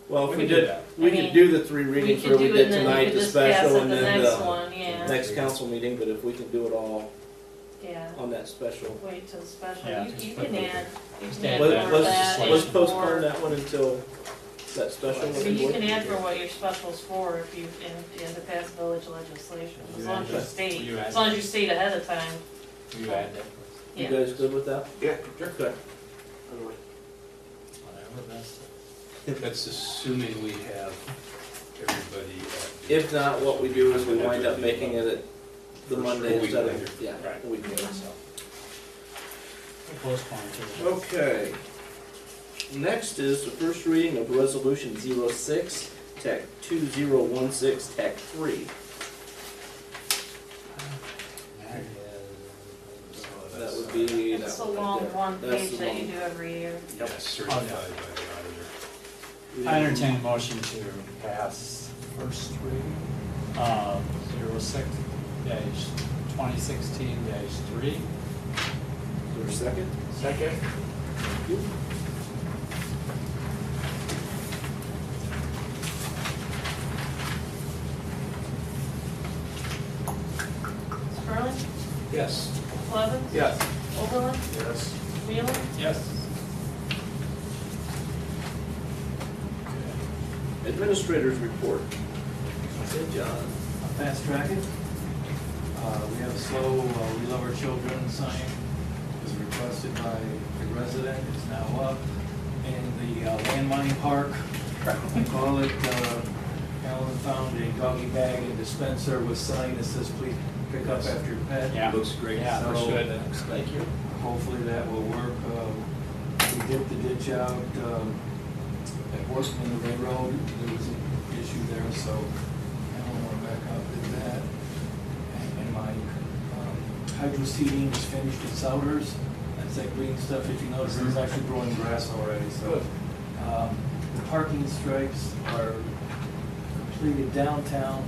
Well, if We we can do did, that. we I could mean, do the 3 We readings could where we do it did and then tonight, you the could just pass special, it and the then next the one, yeah, next council meeting, but if we can do it all yeah. on that special. Wait till the special, Yeah, you just can put the- add, you just can add add that more of Let's, that let's in postpone for, that one until that special. I mean, you can add for what your special's for if you, and to pass village legislation, as You long add as you that. state, You add as long as that. you state ahead of time, You add that, You yeah. guys good with that? Yeah. Okay. whatever, that's. That's assuming we have everybody at. If not, what we do is we wind up making it at the First Monday week instead later. of, yeah, Right. a week later, so. Postpone to. Okay. Next is the first reading of Resolution 06, TAC 2016, TAC 3. That would be. It's that a one right long there. one That's page the that you long- do every year. Yes, certified by the auditor. I entertain a motion to pass first reading of 06-2016-3. Is there a second? Second. Thank you. Sperling, Yes. Levens, Yes. Overland, Yes. Wheeling, Yes. Administrators report. Hey, John. Fast track it. We have a slow, we love our children sign. It was requested by the resident, it's now up. In the landmine park, we call it, Alan found a doggy bag and dispenser with sign that says, please pick up after your pet. Yeah. Looks great. Yeah, that's So- good. Thank you. Hopefully that will work. We dipped the ditch out at Workman Bay Road. There was an issue there, so Alan went back out did that. And my hydro seeding is finished at Souders. That's that green stuff. If you notice, it's actually growing grass already. So the parking stripes are completed downtown.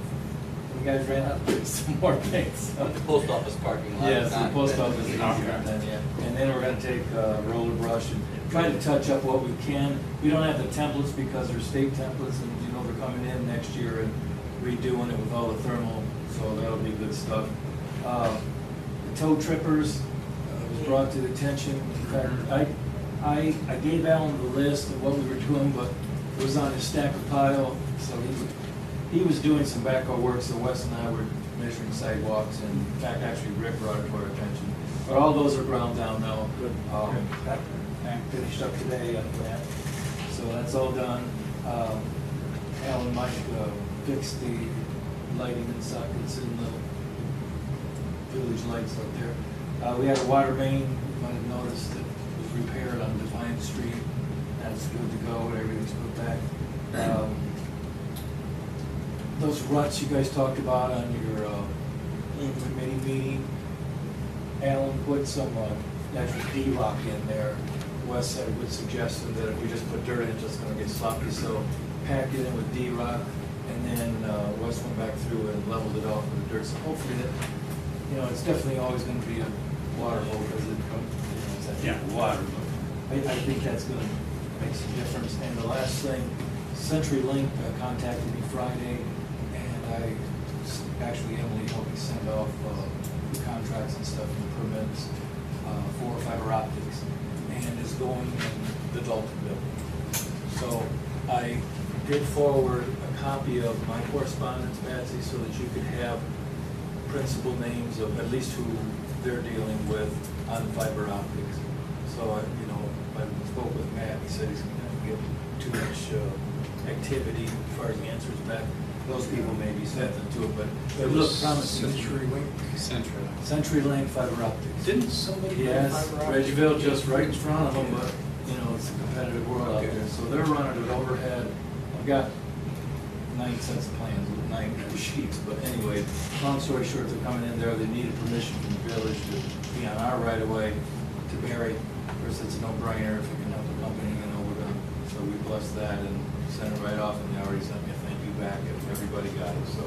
You guys ran out with some more things. The post office parking lot. Yes, the not- post office is easier than, yeah. And then we're gonna take roller brush and try to touch up what we can. We don't have the templates because they're state templates and, you know, they're coming in next year and redoing it with all the thermal, so that'll be good stuff. The toe trippers was brought to the attention. In fact, I gave Alan the list of what we were doing, but it was on his stacker pile, so he was doing some backhoe work, so Wes and I were measuring sidewalks, and in fact, actually Rick brought it to our attention. But all those are ground down now. That finished up today on that, so that's all done. Alan Mike fixed the lighting and sockets in the village lights up there. We had a water main, you might have noticed, that was repaired on Defiance Street. That's good to go, everything's put back. Those ruts you guys talked about on your committee meeting, Alan put some natural D-rock in there. Wes had a good suggestion that if we just put dirt in, it's just gonna get sloppy, so pack it in with D-rock, and then Wes went back through and leveled it off with the dirt. So hopefully that, you know, it's definitely always gonna be a water hole because it comes, you know, it's that water, but I think that's gonna make some difference. And the last thing, CenturyLink contacted me Friday, and actually Emily helped me send off the contracts and stuff and permits for fiber optics, and is going in the Dalton building. So I did forward a copy of my correspondence, Patsy, so that you could have principal names of at least who they're dealing with on fiber optics. So you know, I spoke with Matt, he said he's gonna get too much activity as far as the answers back. Those people may be something to it, but it looks promising. CenturyLink fiber optics. Didn't somebody? Yes, fiber optic? Ridgeville just right in front of them, but, you know, it's a competitive world out there. So they're running it overhead. I've got 9 sets of plans with 9 sheets, but anyway, long story short, they're coming in there, they needed permission from the village to be on our right of way to bury. Of course, it's a no-brainer if you can help the company, you know, we're gonna, so we blessed that and sent it right off, and they already sent me a thank you back if everybody got it, so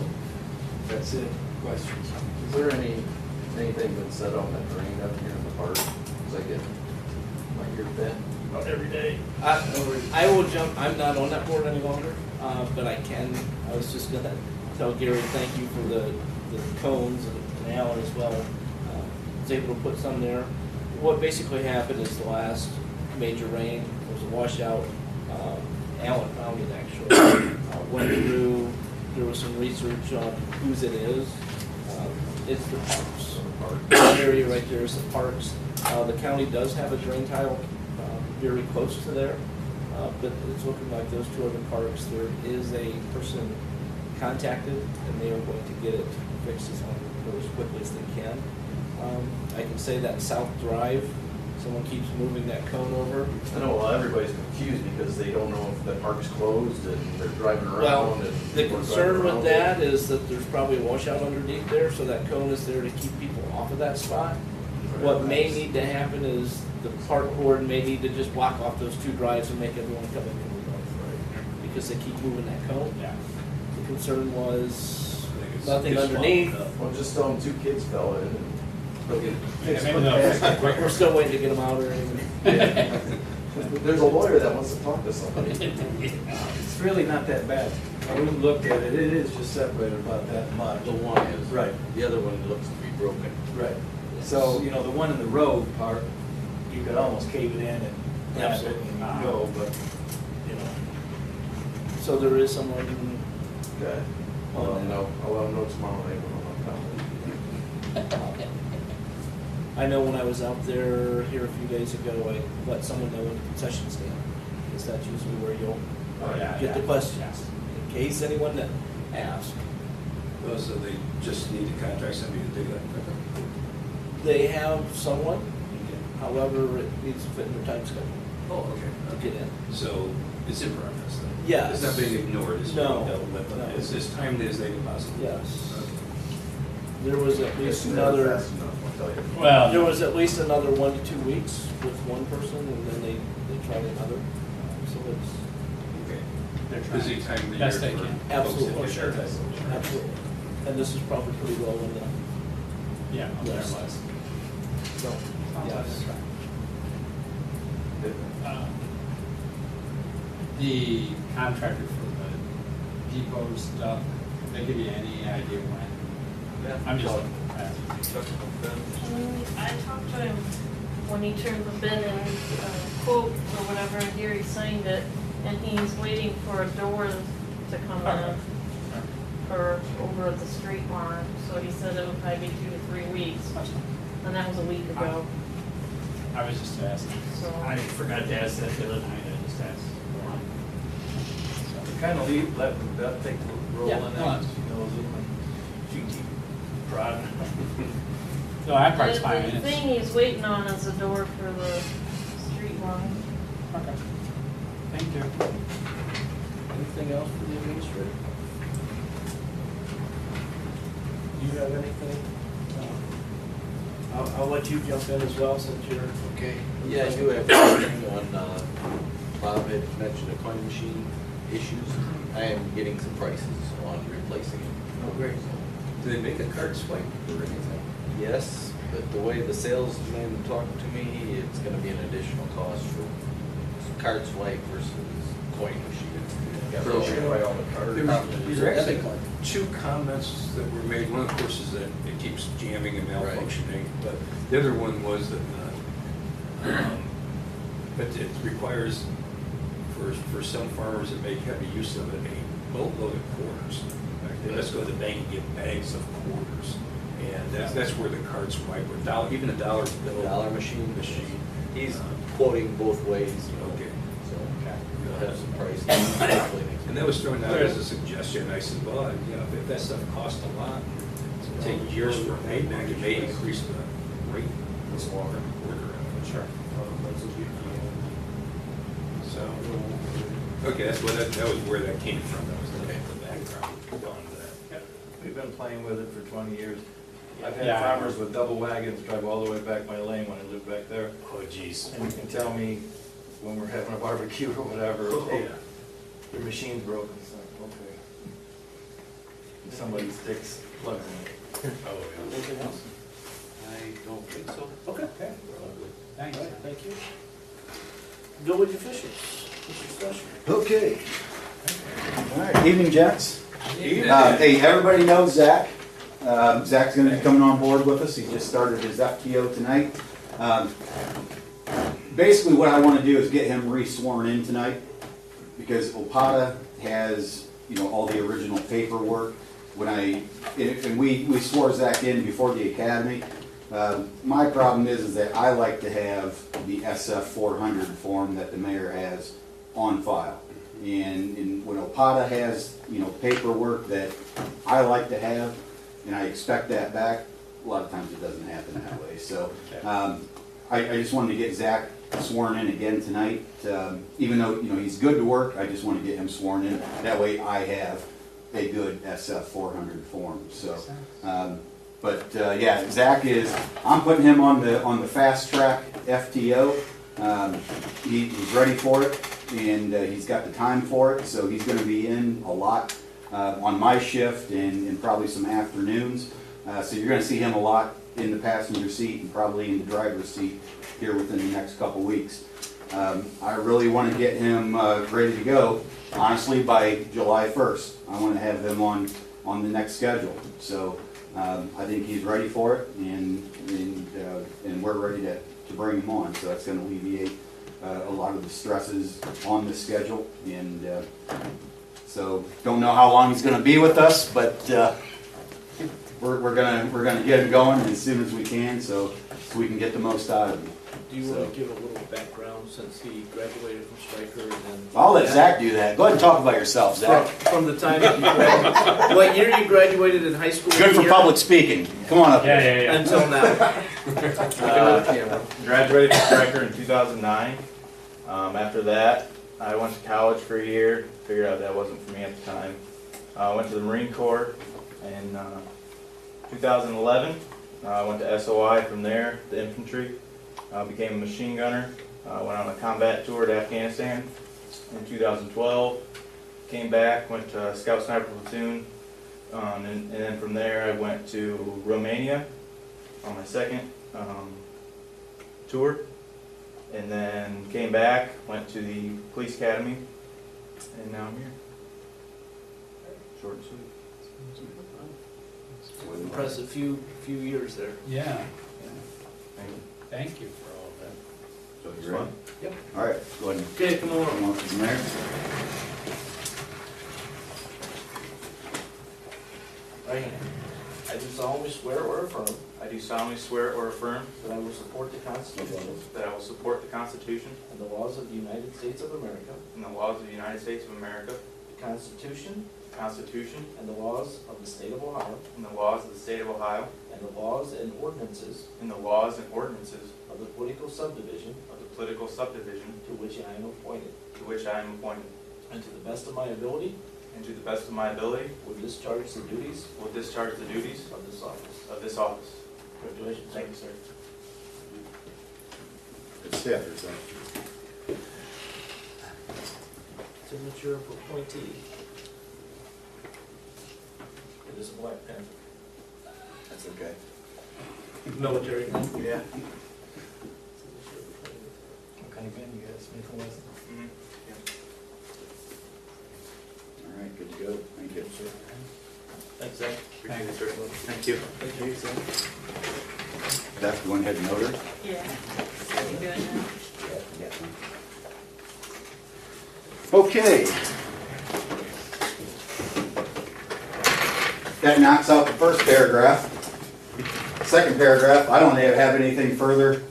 that's it. Questions? Is there anything been said on that drain up here in the park? Cause I get my ear bent about every day. I will jump, I'm not on that board any longer, but I was just gonna tell Gary, thank you for the cones and Alan as well. Was able to put some there. What basically happened is the last major rain, there was a washout. Alan found it actually. Went through, there was some research on whose it is. It's the parks. The area right there is the parks. The county does have a drain tile very close to there, but it's looking like those 2 other parks, there is a person contacted, and they are going to get it fixed as quickly as they can. I can say that South Drive, someone keeps moving that cone over. I know, well, everybody's confused because they don't know if the park's closed and they're driving Well, around and. the people are concern driving with around. that is that there's probably a washout underneath there, so that cone is there to keep people off of that spot. What may need to happen is the park board may need to just block off those 2 drives and make everyone come in from the north, because they keep moving that cone. Yeah. The concern was nothing underneath. Well, just tell them 2 kids fell in and they'll get fixed. maybe they'll fix it We're still waiting to get them out or anything. There's a lawyer that wants to talk to somebody. It's really not that bad. I wouldn't look at it, it is just separated about that much. The one is. Right. The other one looks to be broken. Right. So, you know, the one in the road part, you could almost cave it in and tap it and go, but, you know. So there is someone, Okay. I'll let them know tomorrow night when I'm on. I know when I was out there here a few days ago, I let someone know in the concession stand, because that's usually where you'll get the questions, in case anyone that asks. Oh, so they just need to contract somebody to dig that quicker? They have someone, however, it needs to fit in their time schedule Oh, to okay. get in. So it's in progress then? Yes. It's not being ignored, it's No, being dealt with, no. it's as timely as they can possibly. Yes. Okay. There was at least They're another, fast enough, I'll tell you. Well, there was at least another 1 to 2 weeks with one person, and then they tried another. So it's, Okay. they're Busy trying time of the best year they for can. Absolutely. folks that get their absolutely. And this is probably pretty low in the, Yeah, there it was. so, yes. The contractor for the depot stuff, they give you any idea when? I'm just looking for that. I talked to him when he turned the bid in, quote or whatever, and here he signed it, and he's waiting for a door to come in for over at the street line, so he said it would probably be 2 to 3 weeks, and that was a week ago, I was just asking. so. I forgot to ask that the other night, I just asked. Kind of let Beth take the role Yeah, in no, that, she knows them, and she can keep prodding. No, that part's The- fine. The It's- thing he's waiting on is a door for the street line. Okay. Thank you. Anything else for the administrator? Do you have anything? I'll let you jump in as well since you're. Okay. Yeah, I do have something on, Bob had mentioned the coin machine issues. I am getting some prices on replacing it. Oh, great. Do they make a card swipe or anything? Yes, but the way the salesman talked to me, it's gonna be an additional cost for card swipe versus coin machine. Got So- to buy all the cards. There were actually two comments that were made. One, of course, is that it keeps jamming and malfunctioning, but the other one was that, but it requires, for some farmers that make heavy use of it, a boatload of quarters. Like, let's go to the bank and get bags of quarters, and that's where the card swipe, or dollar, even a dollar bill. Dollar machine. He's quoting both ways, Okay. so you'll have some prices. And that was thrown out as a suggestion. I said, well, you know, if that stuff costs a lot, it'll take years for it, maybe it may increase the rate this longer quarter. Sure. So, okay, that's what, that was where that came from. That was the background going to that. We've been playing with it for 20 years. I've had Yeah. farmers with double wagons drive all the way back my lane when I lived back there. Oh, geez. And you can tell me when we're having a barbecue or whatever, hey, your machine's broken. It's like, okay. Somebody sticks plugs in it. Oh, yeah. Anything else? I don't think so. Okay. Thanks. All right, thank you. Village officials, Mr. Slusher. Okay. All right, evening, gents. Evening. Hey, everybody knows Zach. Zach's gonna be coming on board with us. He just started his FTO tonight. Basically, what I wanna do is get him re-sworn in tonight, because Opata has, you know, all the original paperwork. And we swore Zach in before the academy. My problem is that I like to have the SF 400 form that the mayor has on file. And when Opata has, you know, paperwork that I like to have, and I expect that back, a lot of times it doesn't happen that way. So I just wanted to get Zach sworn in again tonight. Even though, you know, he's good to work, I just want to get him sworn in. That way I have a good SF 400 form. So, yeah, Zach is, I'm putting him on the fast track FTO. He's ready for it, and he's got the time for it, so he's gonna be in a lot on my shift and probably some afternoons. So you're gonna see him a lot in the passenger seat and probably in the driver's seat here within the next couple weeks. I really wanna get him ready to go, honestly, by July 1st. I wanna have him on the next schedule. So I think he's ready for it, and we're ready to bring him on. So that's going to alleviate a lot of the stresses on the schedule. And so don't know how long he's going to be with us, but we're gonna get him going as soon as we can, so we can get the most out of him. Do you want to give a little background since he graduated from Stryker and then? I'll let Zach do that. Go ahead and talk about yourself, Zach. From the time that you graduated, what year you graduated in high school? Good for Year? public speaking. Come on up. Yeah. Until now. Graduated from Stryker in 2009. After that, I went to college for a year. Figured out that wasn't for me at the time. Went to the Marine Corps in 2011. Went to SOI from there, the infantry. Became a machine gunner. Went on a combat tour to Afghanistan in 2012. Came back, went to Scout Sniper Platoon And then from there, I went to Romania on my second tour. And then came back, went to the police academy, and now I'm here. Short and sweet. Impressive few years there. Yeah, Thank you. thank you for all of that. So It's you're fun. ready? Yep. All right, go ahead. Okay, come on. Come on from there. Right hand. I do solemnly swear or affirm I do solemnly swear or affirm that I will support the Constitution that I will support the Constitution and the laws of the United States of America, and the laws of the United States of America, the Constitution the Constitution and the laws of the State of Ohio, and the laws of the state of Ohio, and the laws and ordinances and the laws and ordinances of the political subdivision of the political subdivision to which I am appointed, to which I am appointed, and to the best of my ability and to the best of my ability will discharge the duties will discharge the duties of this office. of this office. Congratulations. Thank you, sir. Good staff, so. Signature of appointee. It is a Black Panther. That's okay. Military. Yeah. What kind of gun you got, Smith and Wesson? All right, good to go. Thank you. Thanks, Zach. Appreciate it, sir. Thank you. Thank you, Zach. Beth, you went ahead and noted? Yeah. What are you doing now? Okay. That knocks out the first paragraph. Second paragraph, I don't have anything further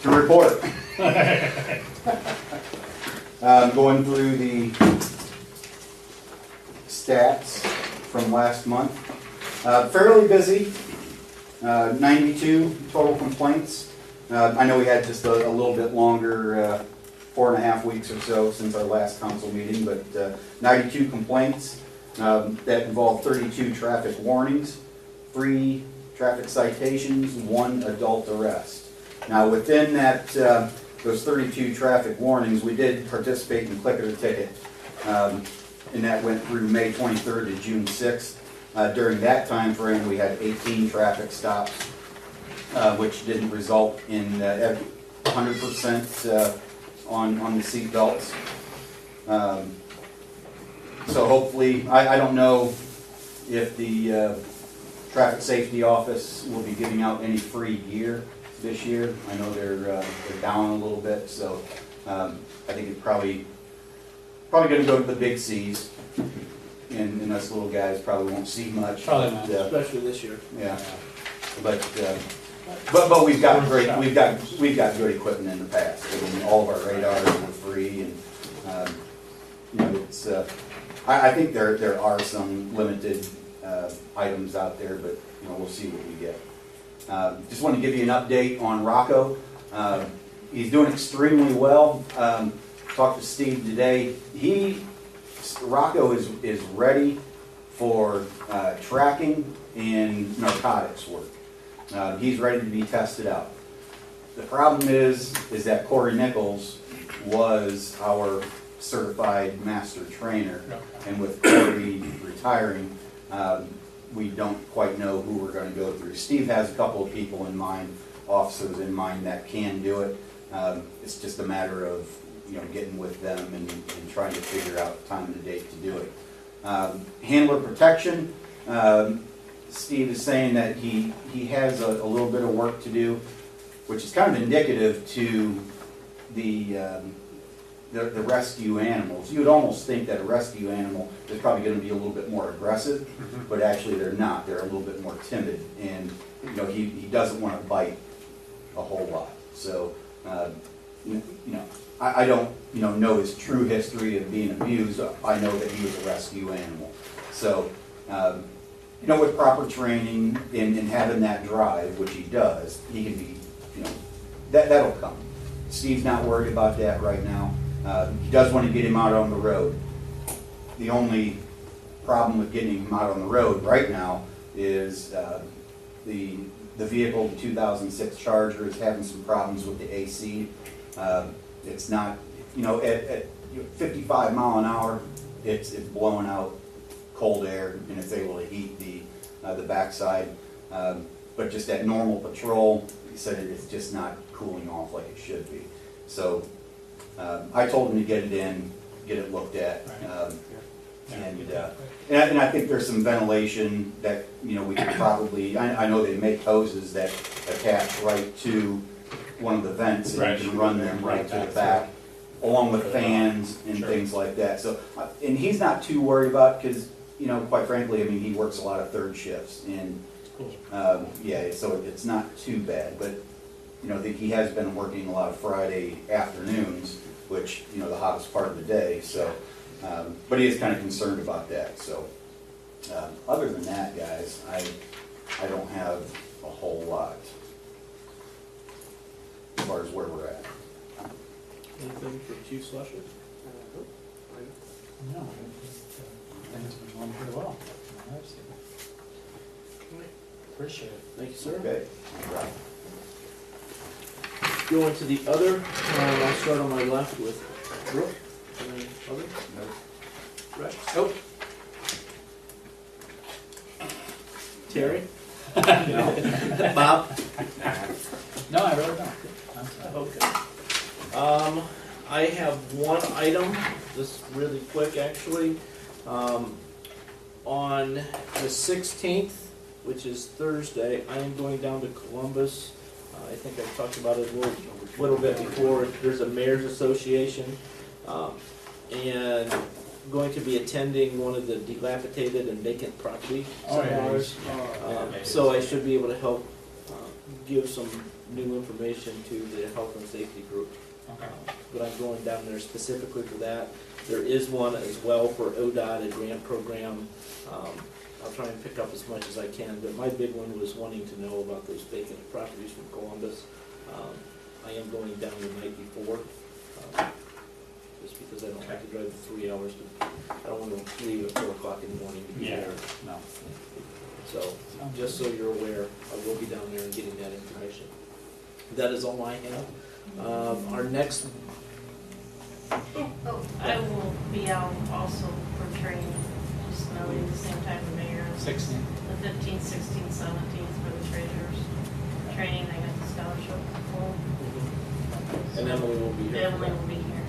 to report. Going through the stats from last month. Fairly busy, 92 total complaints. I know we had just a little bit longer, 4.5 weeks or so since our last council meeting, but 92 complaints that involved 32 traffic warnings, 3 traffic citations, 1 adult arrest. Now within that, those 32 traffic warnings, we did participate in Click It or Ticket, and that went through May 23rd to June 6th. During that time frame, we had 18 traffic stops, which didn't result in 100% on the seat belts. So hopefully, I don't know if the traffic safety office will be giving out any free gear this year. I know they're down a little bit, so I think it's probably going to go to the big C's, and us little guys probably won't see much. Probably not. Especially this year. Yeah, but we've got good equipment in the past. I mean, all of our radars were free, and it's. I think there are some limited items out there, but we'll see what we get. Just want to give you an update on Rocco. He's doing extremely well. Talked to Steve today. Rocco is ready for tracking and narcotics work. He's ready to be tested out. The problem is that Corey Nichols was our certified master trainer, and with Corey retiring, we don't quite know who we're going to go through. Steve has a couple of people in mind, officers in mind that can do it. It's just a matter of getting with them and trying to figure out time and date to do it. Handler protection. Steve is saying that he has a little bit of work to do, which is kind of indicative to the rescue animals. You would almost think that a rescue animal is probably going to be a little bit more aggressive, but actually they're not. They're a little bit more timid, and he doesn't want to bite a whole lot. So I don't know his true history of being abused. I know that he was a rescue animal. So with proper training and having that drive, which he does, he can be that'll come. Steve's not worried about that right now. He does want to get him out on the road. The only problem with getting him out on the road right now is the vehicle, the 2006 Charger, is having some problems with the AC. It's not, at 55 mile an hour, it's blowing out cold air and it's able to heat the backside. But just that normal patrol, he said it's just not cooling off like it should be. So I told him to get it in, get it looked at. And I think there's some ventilation that, we could probably, I know they make hoses that attach right to one of the vents and you can run them right to the back, along with fans and things like that. So, and he's not too worried about, because, quite frankly, I mean, he works a lot of third shifts and, yeah, so it's not too bad. But, he has been working a lot of Friday afternoons, which, the hottest part of the day, so. But he is kind of concerned about that, so. Other than that, guys, I don't have a whole lot as far as where we're at. Anything for Chief Slusher? No, things have been going pretty well. from what I've seen. Appreciate it. Thank you, sir. Okay. Going to the other, I'll start on my left with Brooke. Any other? No. Rex? Nope. Terry? Bob? No, I really don't. I'm sorry. Okay. I have one item, just really quick actually. On the 16th, which is Thursday, I am going down to Columbus. I think I talked about it a little bit before. There's a mayor's association, and going to be attending one of the dilapidated and vacant property seminars. So I should be able to help give some new information to the health and safety group. Okay. But I'm going down there specifically for that. There is one as well for ODOT, a grant program. I'll try and pick up as much as I can, but my big one was wanting to know about those vacant properties from Columbus. I am going down the night before, just because I don't like to drive the 3 hours. I don't want to leave at 4 o'clock in the morning to be there. No. So, just so you're aware, I will be down there and getting that information. That is all I have. Our next, I will be out also for training, just knowing the same time the mayor. 16. The 15th, 16th, 17th for the treasurers training. I got the scholarship for. and Emily will be here. Emily will be here.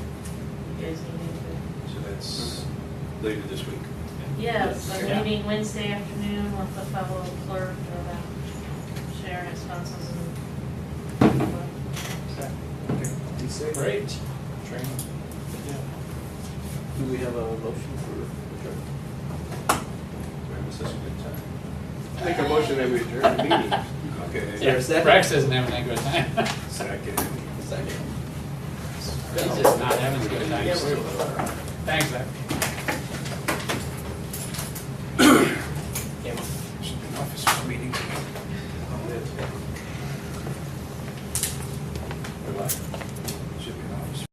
You guys need to. So that's later this week. Yes, I'm Yeah. meeting Wednesday afternoon with the fellow clerk about sharing expenses and. Be safe. Great. Training. Do we have a motion for adjournment? This is a good time. Make a motion that we adjourn the meeting. Okay. Is there a second? Rex isn't having a good time. Second. Second. He's just not having a good time. Thanks, Zach. Should be an office meeting. Good luck.